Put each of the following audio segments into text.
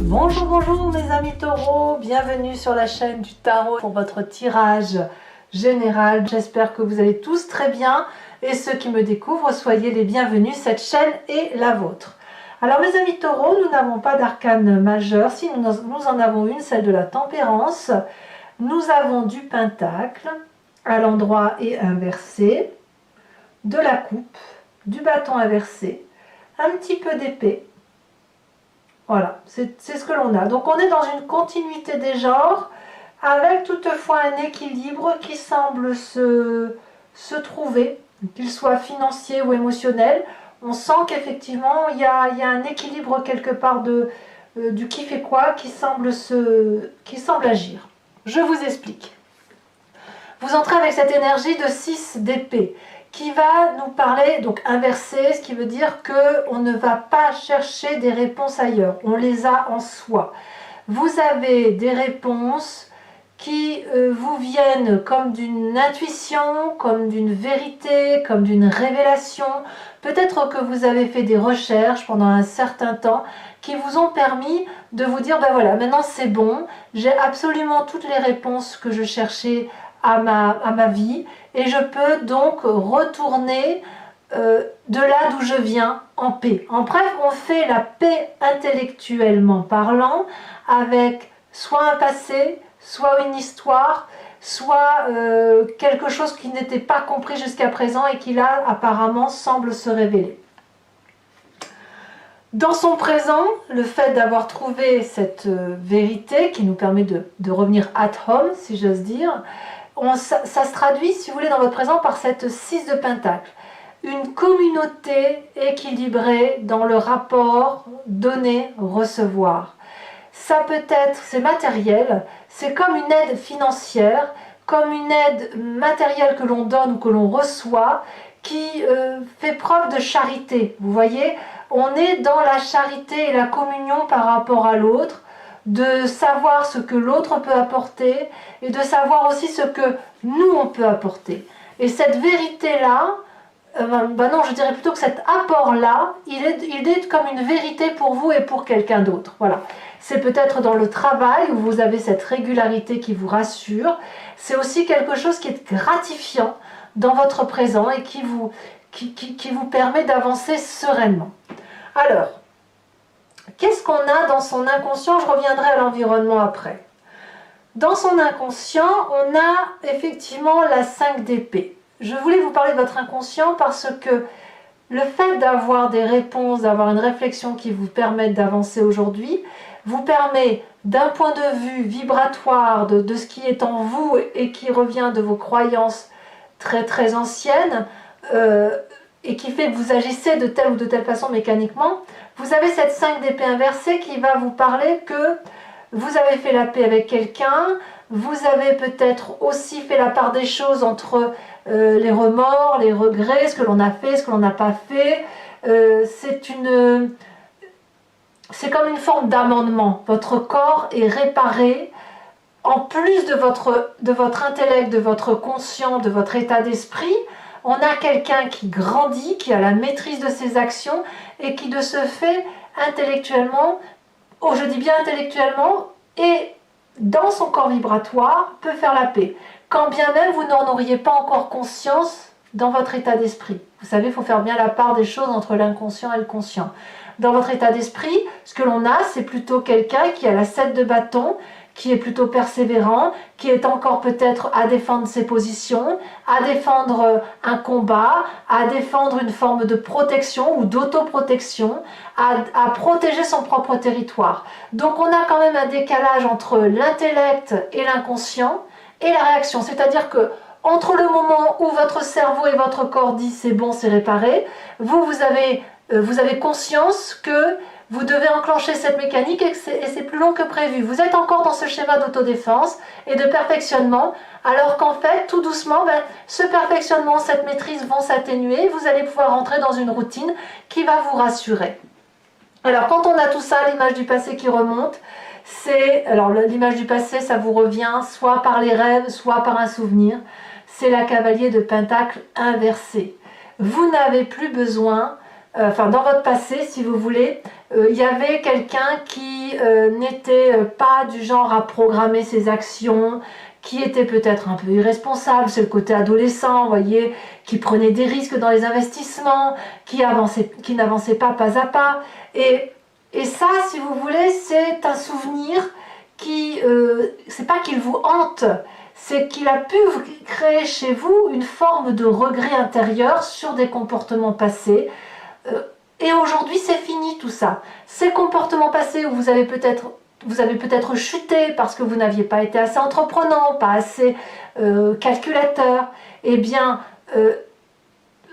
Bonjour, bonjour mes amis taureaux, bienvenue sur la chaîne du tarot pour votre tirage général. J'espère que vous allez tous très bien et ceux qui me découvrent, soyez les bienvenus, cette chaîne est la vôtre. Alors mes amis taureaux, nous n'avons pas d'arcane majeur, si nous en avons une, celle de la tempérance. Nous avons du pentacle à l'endroit et inversé, de la coupe, du bâton inversé, un petit peu d'épée. Voilà, c'est ce que l'on a. Donc on est dans une continuité des genres, avec toutefois un équilibre qui semble se trouver, qu'il soit financier ou émotionnel. On sent qu'effectivement il y a un équilibre quelque part du qui fait quoi qui semble agir. Je vous explique. Vous entrez avec cette énergie de 6 d'épée qui va nous parler, donc inversé, ce qui veut dire qu'on ne va pas chercher des réponses ailleurs, on les a en soi. Vous avez des réponses qui vous viennent comme d'une intuition, comme d'une vérité, comme d'une révélation. Peut-être que vous avez fait des recherches pendant un certain temps qui vous ont permis de vous dire, ben voilà, maintenant c'est bon, j'ai absolument toutes les réponses que je cherchais à ma vie et je peux donc retourner de là d'où je viens en paix. En bref, on fait la paix intellectuellement parlant avec soit un passé, soit une histoire, soit quelque chose qui n'était pas compris jusqu'à présent et qui là apparemment semble se révéler. Dans son présent, le fait d'avoir trouvé cette vérité qui nous permet de revenir at home, si j'ose dire, ça se traduit, si vous voulez, dans votre présent par cette 6 de pentacle. Une communauté équilibrée dans le rapport donner-recevoir. Ça peut être, c'est matériel, c'est comme une aide financière, comme une aide matérielle que l'on donne ou que l'on reçoit, qui fait preuve de charité. Vous voyez, on est dans la charité et la communion par rapport à l'autre, de savoir ce que l'autre peut apporter et de savoir aussi ce que nous on peut apporter. Et cette vérité-là, non, je dirais plutôt que cet apport-là, il est comme une vérité pour vous et pour quelqu'un d'autre. Voilà. C'est peut-être dans le travail où vous avez cette régularité qui vous rassure. C'est aussi quelque chose qui est gratifiant dans votre présent et qui vous permet d'avancer sereinement. Alors, qu'est-ce qu'on a dans son inconscient? Je reviendrai à l'environnement après. Dans son inconscient, on a effectivement la 5 d'épée. Je voulais vous parler de votre inconscient parce que le fait d'avoir des réponses, d'avoir une réflexion qui vous permette d'avancer aujourd'hui, vous permet d'un point de vue vibratoire de ce qui est en vous et qui revient de vos croyances très très anciennes et qui fait que vous agissez de telle ou de telle façon mécaniquement. Vous avez cette 5 d'épée inversée qui va vous parler que vous avez fait la paix avec quelqu'un, vous avez peut-être aussi fait la part des choses entre les remords, les regrets, ce que l'on a fait, ce que l'on n'a pas fait. C'est comme une forme d'amendement. Votre corps est réparé. En plus de votre intellect, de votre conscient, de votre état d'esprit, on a quelqu'un qui grandit, qui a la maîtrise de ses actions et qui de ce fait intellectuellement, je dis bien intellectuellement, et dans son corps vibratoire peut faire la paix. Quand bien même vous n'en auriez pas encore conscience dans votre état d'esprit. Vous savez, il faut faire bien la part des choses entre l'inconscient et le conscient. Dans votre état d'esprit, ce que l'on a, c'est plutôt quelqu'un qui a la 7 de bâton, qui est plutôt persévérant, qui est encore peut-être à défendre ses positions, à défendre un combat, à défendre une forme de protection ou d'autoprotection, à protéger son propre territoire. Donc on a quand même un décalage entre l'intellect et l'inconscient et la réaction. C'est-à-dire que entre le moment où votre cerveau et votre corps disent c'est bon, c'est réparé, vous avez conscience que vous devez enclencher cette mécanique et c'est plus long que prévu. Vous êtes encore dans ce schéma d'autodéfense et de perfectionnement, alors qu'en fait, tout doucement, ce perfectionnement, cette maîtrise vont s'atténuer. Vous allez pouvoir entrer dans une routine qui va vous rassurer. Alors, quand on a tout ça, l'image du passé qui remonte, alors l'image du passé, ça vous revient soit par les rêves, soit par un souvenir. C'est la cavalier de pentacle inversée. Vous n'avez plus besoin enfin dans votre passé si vous voulez, il y avait quelqu'un qui n'était pas du genre à programmer ses actions, qui était peut-être un peu irresponsable, c'est le côté adolescent, vous voyez, qui prenait des risques dans les investissements, qui n'avançait pas à pas. Et ça, si vous voulez, c'est un souvenir qui, c'est pas qu'il vous hante, c'est qu'il a pu créer chez vous une forme de regret intérieur sur des comportements passés. Et aujourd'hui, c'est fini tout ça. Ces comportements passés où vous avez peut-être chuté parce que vous n'aviez pas été assez entreprenant, pas assez calculateur, eh bien,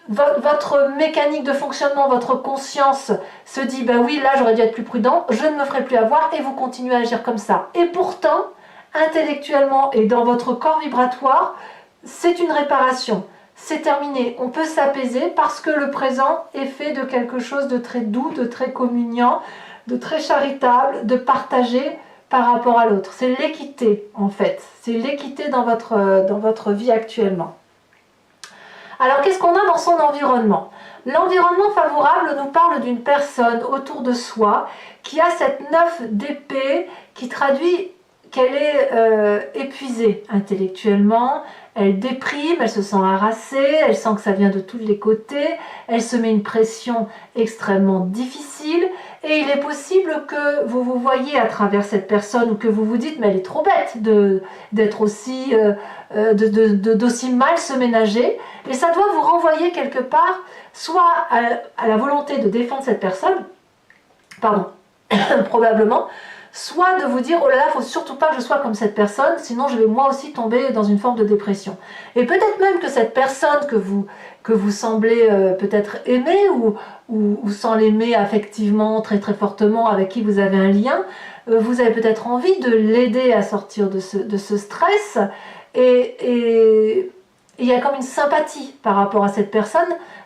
votre mécanique de fonctionnement, votre conscience se dit, ben oui, là j'aurais dû être plus prudent, je ne me ferai plus avoir, et vous continuez à agir comme ça. Et pourtant, intellectuellement et dans votre corps vibratoire, c'est une réparation. C'est terminé. On peut s'apaiser parce que le présent est fait de quelque chose de très doux, de très communiant, de très charitable, de partagé par rapport à l'autre. C'est l'équité en fait. C'est l'équité dans votre vie actuellement. Alors qu'est-ce qu'on a dans son environnement? L'environnement favorable nous parle d'une personne autour de soi qui a cette 9 d'épée qui traduit qu'elle est épuisée intellectuellement, elle déprime, elle se sent harassée, elle sent que ça vient de tous les côtés, elle se met une pression extrêmement difficile et il est possible que vous vous voyez à travers cette personne ou que vous vous dites mais elle est trop bête d'être aussi, d'aussi mal se ménager et ça doit vous renvoyer quelque part soit à la volonté de défendre cette personne, pardon, probablement, soit de vous dire oh là là, il ne faut surtout pas que je sois comme cette personne, sinon je vais moi aussi tomber dans une forme de dépression. Et peut-être même que cette personne que vous semblez peut-être aimer ou sans l'aimer affectivement très très fortement, avec qui vous avez un lien, vous avez peut-être envie de l'aider à sortir de ce stress et il y a comme une sympathie par rapport à cette personne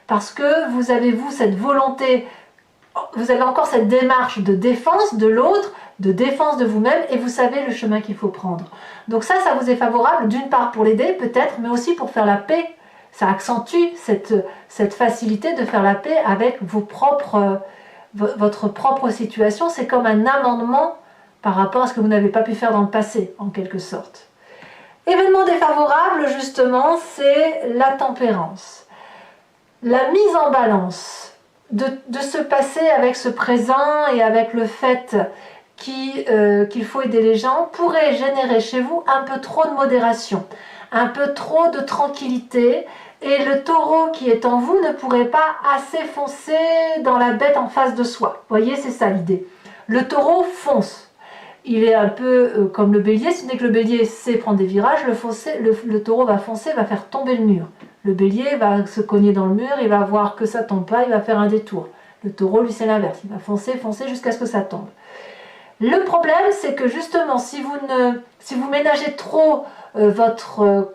parce que vous avez cette volonté, vous avez encore cette démarche de défense de l'autre, de défense de vous-même et vous savez le chemin qu'il faut prendre. Donc ça vous est favorable d'une part pour l'aider peut-être, mais aussi pour faire la paix. Ça accentue cette facilité de faire la paix avec votre propre situation. C'est comme un amendement par rapport à ce que vous n'avez pas pu faire dans le passé, en quelque sorte. Événement défavorable, justement, c'est la tempérance. La mise en balance de se passer avec ce présent et avec le fait qu'il faut aider les gens pourrait générer chez vous un peu trop de modération, un peu trop de tranquillité et le taureau qui est en vous ne pourrait pas assez foncer dans la bête en face de soi. Vous voyez, c'est ça l'idée. Le taureau fonce. Il est un peu comme le bélier, ce n'est que le bélier sait prendre des virages, le taureau va foncer, va faire tomber le mur. Le bélier va se cogner dans le mur, il va voir que ça tombe pas, il va faire un détour. Le taureau, lui, c'est l'inverse, il va foncer jusqu'à ce que ça tombe. Le problème, c'est que justement, si vous ménagez trop votre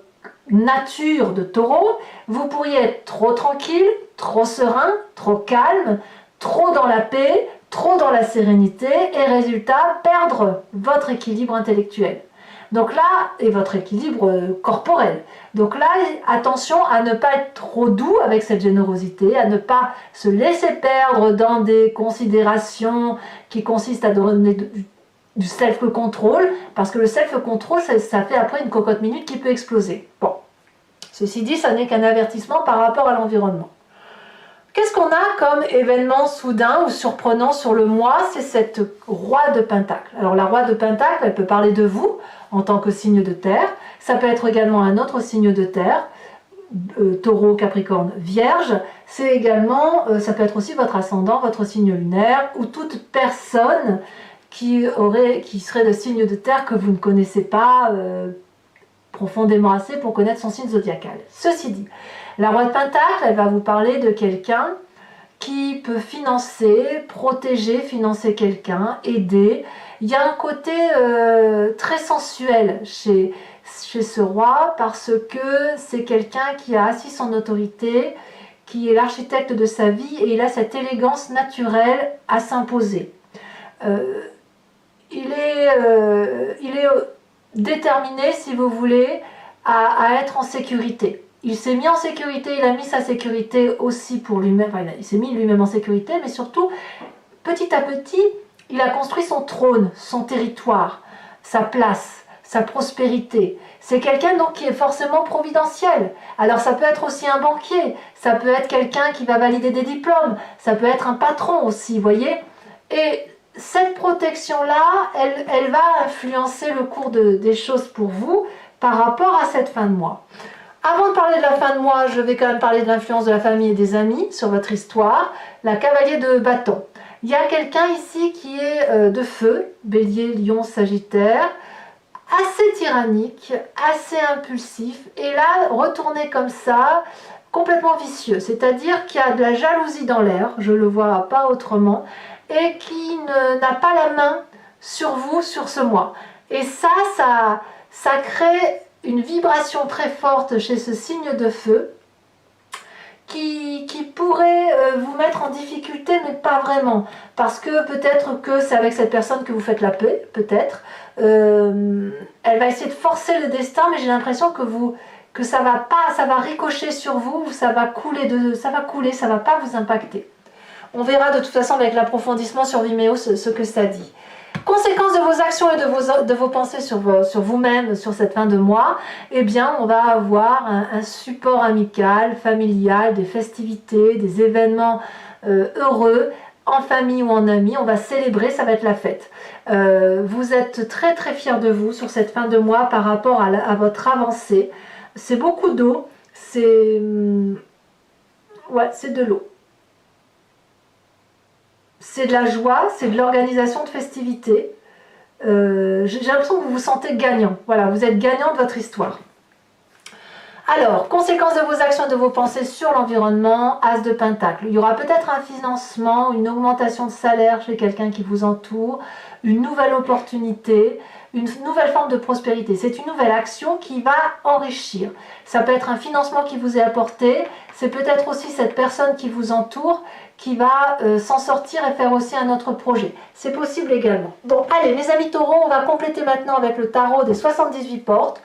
nature de taureau, vous pourriez être trop tranquille, trop serein, trop calme, trop dans la paix, trop dans la sérénité et résultat, perdre votre équilibre intellectuel. Donc là, et votre équilibre corporel. Donc là, attention à ne pas être trop doux avec cette générosité, à ne pas se laisser perdre dans des considérations qui consistent à donner du self-control, parce que le self-control, ça fait après une cocotte minute qui peut exploser. Bon, ceci dit, ça n'est qu'un avertissement par rapport à l'environnement. Qu'est-ce qu'on a comme événement soudain ou surprenant sur le mois? C'est cette roi de Pentacle. Alors la roi de Pentacle, elle peut parler de vous en tant que signe de terre. Ça peut être également un autre signe de terre, taureau, capricorne, vierge. C'est également, ça peut être aussi votre ascendant, votre signe lunaire ou toute personne qui serait le signe de terre que vous ne connaissez pas profondément assez pour connaître son signe zodiacal. Ceci dit, la roi de Pentacle, elle va vous parler de quelqu'un qui peut financer, protéger, financer quelqu'un, aider. Il y a un côté très sensuel chez ce roi parce que c'est quelqu'un qui a assis son autorité, qui est l'architecte de sa vie et il a cette élégance naturelle à s'imposer. Il est déterminé, si vous voulez, à être en sécurité. il s'est mis en sécurité, il a mis sa sécurité aussi pour lui-même, enfin, il s'est mis lui-même en sécurité, mais surtout, petit à petit, il a construit son trône, son territoire, sa place, sa prospérité. C'est quelqu'un donc qui est forcément providentiel. Alors ça peut être aussi un banquier, ça peut être quelqu'un qui va valider des diplômes, ça peut être un patron aussi, vous voyez. Et cette protection-là, elle va influencer le cours des choses pour vous par rapport à cette fin de mois. Avant de parler de la fin de mois, je vais quand même parler de l'influence de la famille et des amis sur votre histoire. La cavalier de bâton. Il y a quelqu'un ici qui est de feu, bélier, lion, sagittaire, assez tyrannique, assez impulsif, et là, retourné comme ça, complètement vicieux. C'est-à-dire qu'il y a de la jalousie dans l'air, je ne le vois pas autrement, et qui n'a pas la main sur vous, sur ce mois. Et ça crée une vibration très forte chez ce signe de feu qui pourrait vous mettre en difficulté, mais pas vraiment. Parce que peut-être que c'est avec cette personne que vous faites la paix, peut-être. Elle va essayer de forcer le destin, mais j'ai l'impression que ça va ricocher sur vous, ça va couler, ça va pas vous impacter. On verra de toute façon avec l'approfondissement sur Vimeo ce que ça dit. Conséquences de vos actions et de vos pensées sur vous-même, sur cette fin de mois, eh bien, on va avoir un support amical, familial, des festivités, des événements heureux, en famille ou en amis. On va célébrer, ça va être la fête. Vous êtes très très fiers de vous sur cette fin de mois par rapport à votre avancée. C'est beaucoup d'eau, c'est de l'eau. C'est de la joie, c'est de l'organisation de festivités. J'ai l'impression que vous vous sentez gagnant. Voilà, vous êtes gagnant de votre histoire. Alors, conséquences de vos actions et de vos pensées sur l'environnement, As de Pentacle. Il y aura peut-être un financement, une augmentation de salaire chez quelqu'un qui vous entoure, une nouvelle opportunité, une nouvelle forme de prospérité. C'est une nouvelle action qui va enrichir. Ça peut être un financement qui vous est apporté, c'est peut-être aussi cette personne qui vous entoure qui va s'en sortir et faire aussi un autre projet. C'est possible également. Donc allez, mes amis taureaux, on va compléter maintenant avec le tarot des 78 portes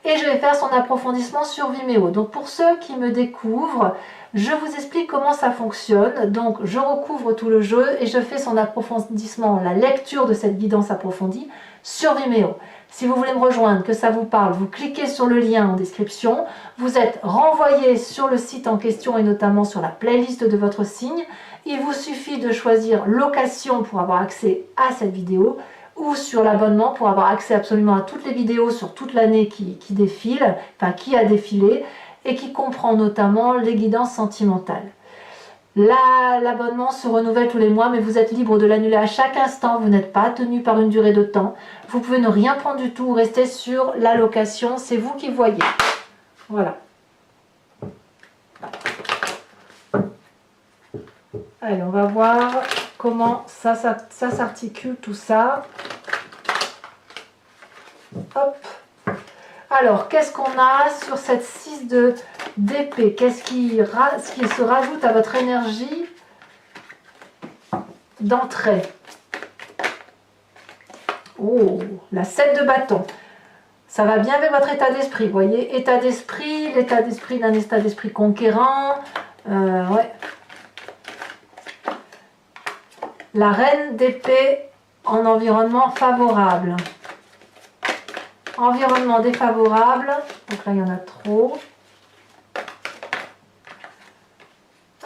et je vais faire son approfondissement sur Vimeo. Donc pour ceux qui me découvrent, je vous explique comment ça fonctionne. Donc je recouvre tout le jeu et je fais son approfondissement, la lecture de cette guidance approfondie sur Vimeo. Si vous voulez me rejoindre, que ça vous parle, vous cliquez sur le lien en description. Vous êtes renvoyé sur le site en question et notamment sur la playlist de votre signe. Il vous suffit de choisir location pour avoir accès à cette vidéo ou sur l'abonnement pour avoir accès absolument à toutes les vidéos sur toute l'année qui défile, enfin qui a défilé et qui comprend notamment les guidances sentimentales. L'abonnement se renouvelle tous les mois, mais vous êtes libre de l'annuler à chaque instant. Vous n'êtes pas tenu par une durée de temps. Vous pouvez ne rien prendre du tout, rester sur la location. C'est vous qui voyez. Voilà. Allez, on va voir comment ça s'articule tout ça. Hop. Alors, qu'est-ce qu'on a sur cette 6 d'épée? Qu'est-ce qui se rajoute à votre énergie d'entrée? Oh, la 7 de bâton. Ça va bien avec votre état d'esprit, vous voyez? État d'esprit, l'état d'esprit d'un état d'esprit conquérant. Ouais. La reine d'épée en environnement favorable. Environnement défavorable, donc là il y en a trop.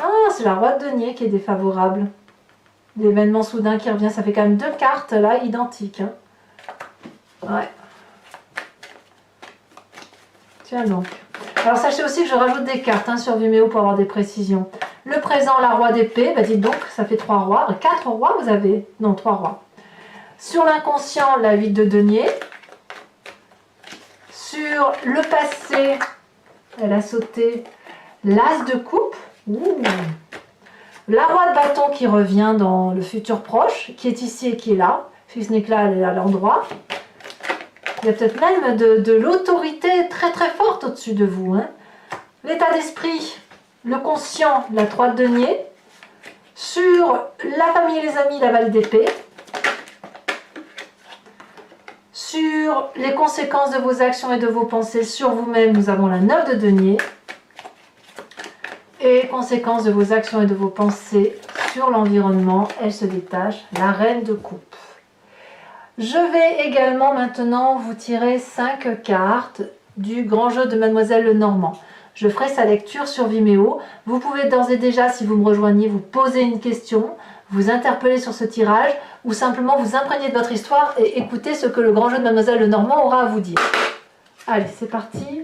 Ah, c'est la roi de denier qui est défavorable. L'événement soudain qui revient, ça fait quand même 2 cartes là, identiques. Hein. Ouais. Tiens donc. Alors sachez aussi que je rajoute des cartes sur Vimeo pour avoir des précisions. Le présent, la roi d'épée, bah dites donc, ça fait 3 rois. 4 rois vous avez? Non, 3 rois. Sur l'inconscient, la 8 de denier. Sur le passé, elle a sauté l'as de coupe. Ouh. La roi de bâton qui revient dans le futur proche, qui est ici et qui est là. Si ce n'est que là, elle est à l'endroit. Il y a peut-être même de l'autorité très très forte au-dessus de vous. Hein. L'état d'esprit, le conscient, la 3 de denier. Sur la famille et les amis, la valise d'épée. Sur les conséquences de vos actions et de vos pensées sur vous-même, nous avons la 9 de denier. Et conséquence de vos actions et de vos pensées sur l'environnement, elle se détache, la reine de coupe. Je vais également maintenant vous tirer 5 cartes du grand jeu de Mademoiselle Lenormand. Je ferai sa lecture sur Vimeo. Vous pouvez d'ores et déjà, si vous me rejoignez, vous poser une question, vous interpeller sur ce tirage ou simplement vous imprégner de votre histoire et écouter ce que le grand jeu de Mademoiselle Lenormand aura à vous dire. Allez, c'est parti.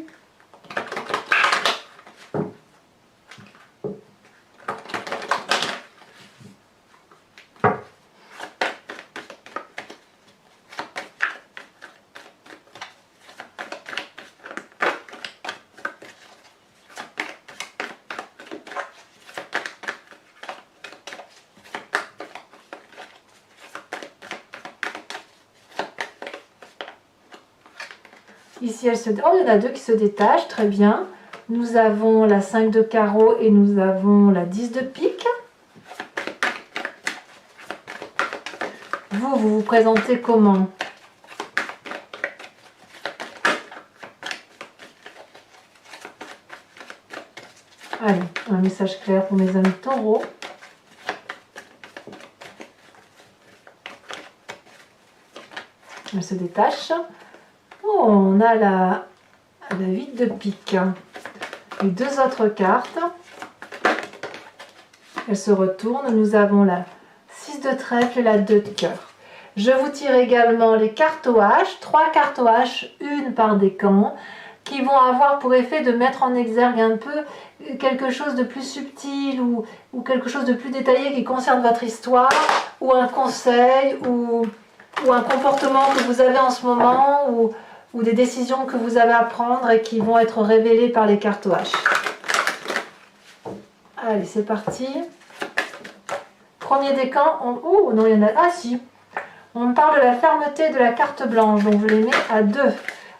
Ici, elle se... Oh, il y en a 2 qui se détachent, très bien. Nous avons la 5 de carreau et nous avons la 10 de pique. Vous vous présentez comment? Allez, un message clair pour mes amis taureaux. Elle se détache. Oh, on a la 8 de pique. Les 2 autres cartes. Elles se retournent. Nous avons la 6 de trèfle et la 2 de cœur. Je vous tire également les cartes au H. 3 cartes au H, une par décan, qui vont avoir pour effet de mettre en exergue un peu quelque chose de plus subtil ou quelque chose de plus détaillé qui concerne votre histoire, ou un conseil, ou un comportement que vous avez en ce moment, ou des décisions que vous avez à prendre et qui vont être révélées par les cartes H. Allez, c'est parti. Premier décan. Oh non, il y en a... Ah si. On me parle de la fermeté de la carte blanche, donc je les mets à 2.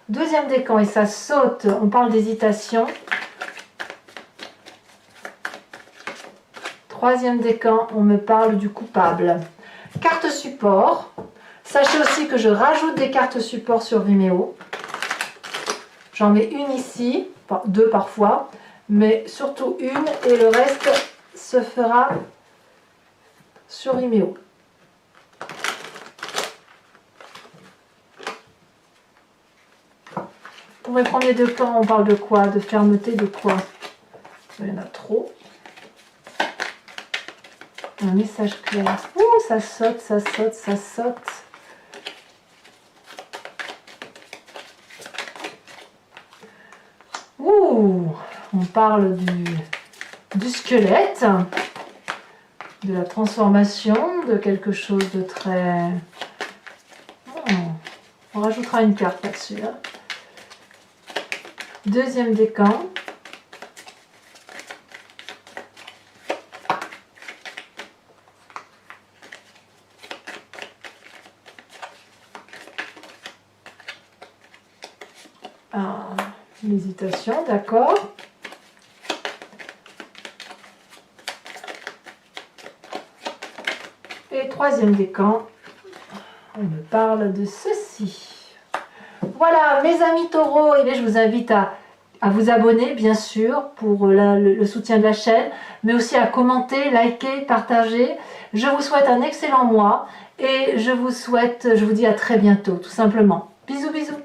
Deuxième décan, et ça saute. On parle d'hésitation. Troisième décan, on me parle du coupable. Carte support. Sachez aussi que je rajoute des cartes support sur Vimeo. J'en mets une ici, 2 parfois, mais surtout une, et le reste se fera sur Vimeo. Pour mes premiers décans, on parle de quoi? De fermeté, de quoi? Il y en a trop. Un message clair. Ouh, ça saute, ça saute, ça saute. Ouh, on parle du squelette, de la transformation, de quelque chose de très... on rajoutera une carte là-dessus. Hein. Deuxième décan. L'hésitation, d'accord. Et troisième décan, on me parle de ceci. Voilà, mes amis taureaux, et bien, je vous invite à vous abonner, bien sûr, pour le soutien de la chaîne, mais aussi à commenter, liker, partager. Je vous souhaite un excellent mois et je vous dis à très bientôt, tout simplement. Bisous, bisous.